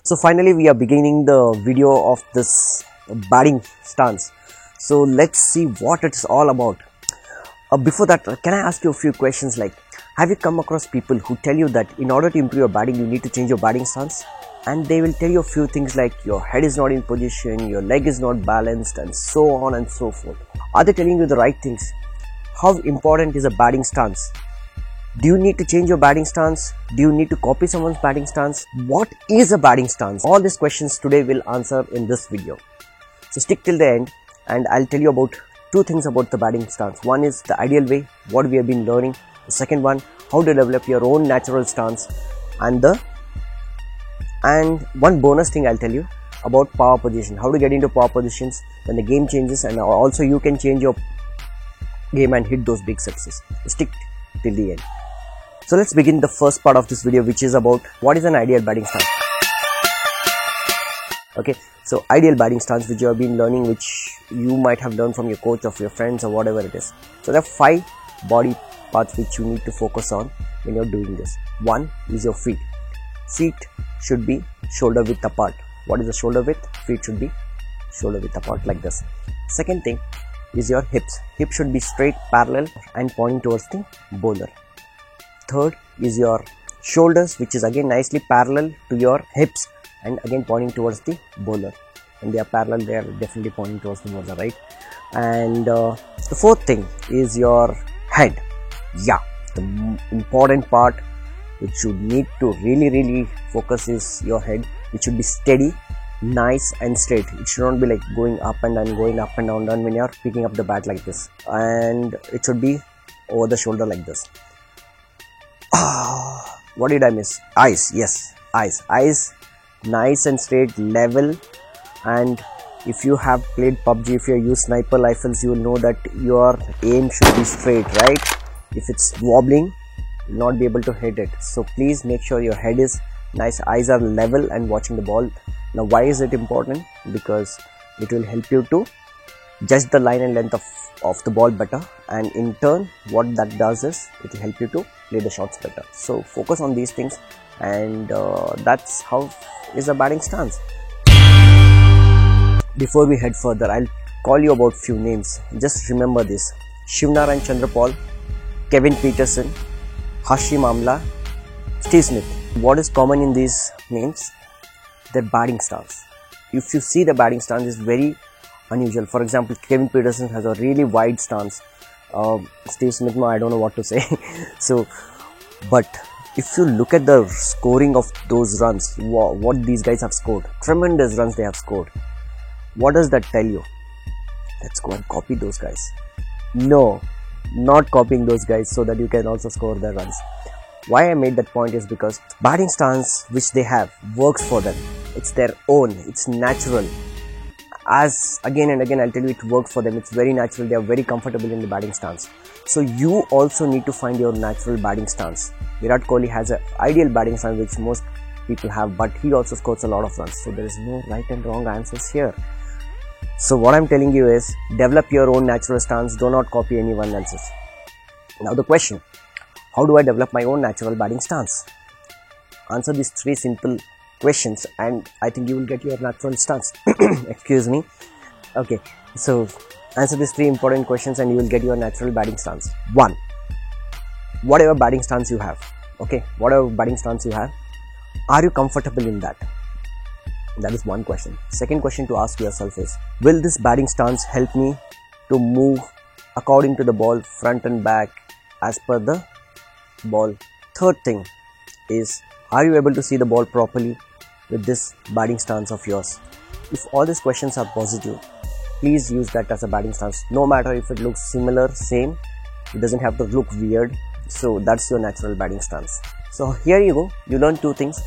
So finally we are beginning the video of this batting stance. So let's see what it's all about. Before that, can I ask you a few questions like, have you come across people who tell you that in order to improve your batting you need to change your batting stance? And they will tell you a few things like your head is not in position, your leg is not balanced, and so on and so forth. Are they telling you the right things? How important is a batting stance? Do you need to change your batting stance? Do you need to copy someone's batting stance? What is a batting stance? All these questions today will answer in this video. So stick till the end and I'll tell you about two things about the batting stance. One is the ideal way, what we have been learning. The second one, how to develop your own natural stance. And one bonus thing I'll tell you about power position, how to get into power positions when the game changes, and also you can change your game and hit those big sixes. Stick till the end. So let's begin the first part of this video, which is about what is an ideal batting stance. Okay, so ideal batting stance, which you have been learning, which you might have learned from your coach or your friends or whatever it is. So there are 5 body parts which you need to focus on when you're doing this. One is your feet. Feet should be shoulder width apart. What is the shoulder width? Feet should be shoulder width apart like this. Second thing is your hips. Hips should be straight, parallel and pointing towards the bowler. Third is your shoulders, which is again nicely parallel to your hips and again pointing towards the bowler. And they are parallel, they are definitely pointing towards the bowler, right? And the fourth thing is your head. Yeah, the important part which you need to really focus is your head, which should be steady, nice and straight. It should not be like going up and down, going up and down when you are picking up the bat like this. And it should be over the shoulder like this. What did I miss? Eyes. Yes, eyes. Eyes nice and straight, level. And if you have played PUBG, if you use sniper rifles, you will know that your aim should be straight, right? If it's wobbling, you will not be able to hit it. So please make sure your head is nice, eyes are level and watching the ball. Now why is it important? Because it will help you to judge the line and length of the ball better, and in turn what that does is it will help you to play the shots better. So focus on these things, and that's how is a batting stance. Before we head further, I'll call you about few names. Just remember this: Shivnarine Chanderpaul, Kevin Pietersen, Hashim Amla, Steve Smith. What is common in these names? Their batting stance. If you see the batting stance is very unusual. For example, Kevin Pietersen has a really wide stance. Steve Smith, no, I don't know what to say. So, but if you look at the scoring of those runs, what these guys have scored, tremendous runs they have scored. What does that tell you? Let's go and copy those guys. No, not copying those guys so that you can also score their runs. Why I made that point is because batting stance which they have works for them. It's their own, it's natural. As again and again I'll tell you, it works for them. It's very natural. They are very comfortable in the batting stance. So you also need to find your natural batting stance. Virat Kohli has an ideal batting stance which most people have, but he also scores a lot of runs. So there is no right and wrong answers here. So what I'm telling you is, develop your own natural stance. Do not copy anyone else's. Now the question, how do I develop my own natural batting stance? Answer these 3 simple questions and I think you will get your natural stance. Excuse me. Okay, so answer these 3 important questions and you will get your natural batting stance. 1. Whatever batting stance you have, okay, whatever batting stance you have, are you comfortable in that? That is one question. Second question to ask yourself is, will this batting stance help me to move according to the ball, front and back, as per the ball? Third thing is, are you able to see the ball properly with this batting stance of yours? If all these questions are positive, please use that as a batting stance. No matter if it looks similar, same, it doesn't have to look weird. So that's your natural batting stance. So here you go, you learn 2 things: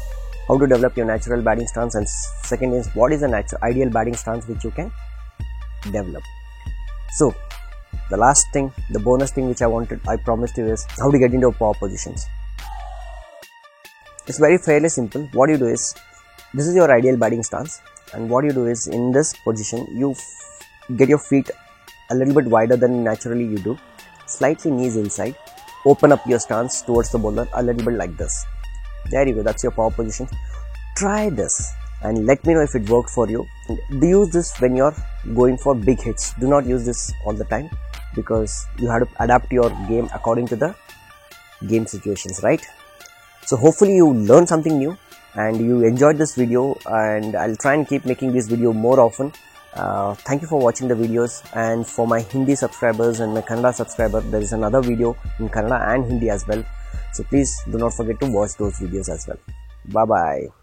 how to develop your natural batting stance, and second is what is an ideal batting stance which you can develop. So the last thing, the bonus thing which I promised you is how to get into power positions. It's very fairly simple. What you do is, this is your ideal batting stance, and what you do is, in this position you get your feet a little bit wider than naturally you do, slightly knees inside, open up your stance towards the bowler a little bit like this. There you go, that's your power position. Try this and let me know if it worked for you. Do use this when you're going for big hits. Do not use this all the time, because you have to adapt your game according to the game situations, right? So hopefully you learned something new and you enjoyed this video, and I'll try and keep making this video more often. Thank you for watching the videos, and for my Hindi subscribers and my Kannada subscriber, there is another video in Kannada and Hindi as well. So please do not forget to watch those videos as well. Bye bye.